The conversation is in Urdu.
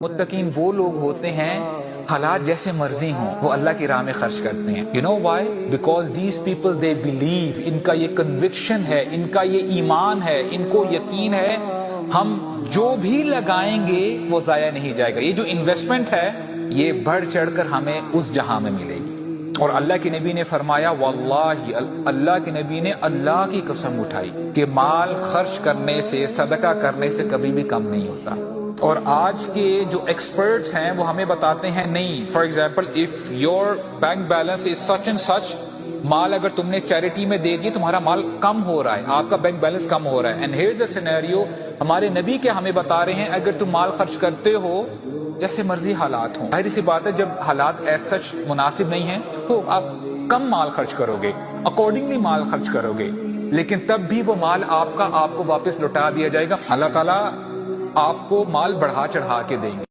متقین وہ لوگ ہوتے ہیں حالات جیسے مرضی ہوں وہ اللہ کی راہ میں خرچ کرتے ہیں. You know why? Because these people they believe. ان کا یہ کنوکشن ہے, ان کا یہ ایمان ہے, ان کو یقین ہے ہم جو بھی لگائیں گے وہ ضائع نہیں جائے گا. یہ جو انویسٹمنٹ ہے یہ بڑھ چڑھ کر ہمیں اس جہاں میں ملے گی. اور اللہ کے نبی نے فرمایا واللہ, اللہ کے نبی نے اللہ کی قسم اٹھائی کہ مال خرچ کرنے سے, صدقہ کرنے سے کبھی بھی کم نہیں ہوتا. اور آج کے جو ایکسپرٹس ہیں وہ ہمیں بتاتے ہیں نہیں. For example of your bank balance is such and such, مال اگر تم نے چیریٹی میں دے دی تمہارا مال کم ہو رہا ہے, آپ کا بینک بیلنس کم ہو رہا ہے. And here is a scenario, ہمارے نبی کے ہمیں بتا رہے ہیں اگر تم مال خرچ کرتے ہو جیسے مرضی حالات ہوں, ظاہر سی بات ہے جب حالات ایز سچ مناسب نہیں ہیں تو آپ کم مال خرچ کرو گے, اکارڈنگلی مال خرچ کرو گے, لیکن تب بھی وہ مال آپ کو واپس لوٹا دیا جائے گا. اللہ تعالیٰ آپ کو مال بڑھا چڑھا کے دیں گے.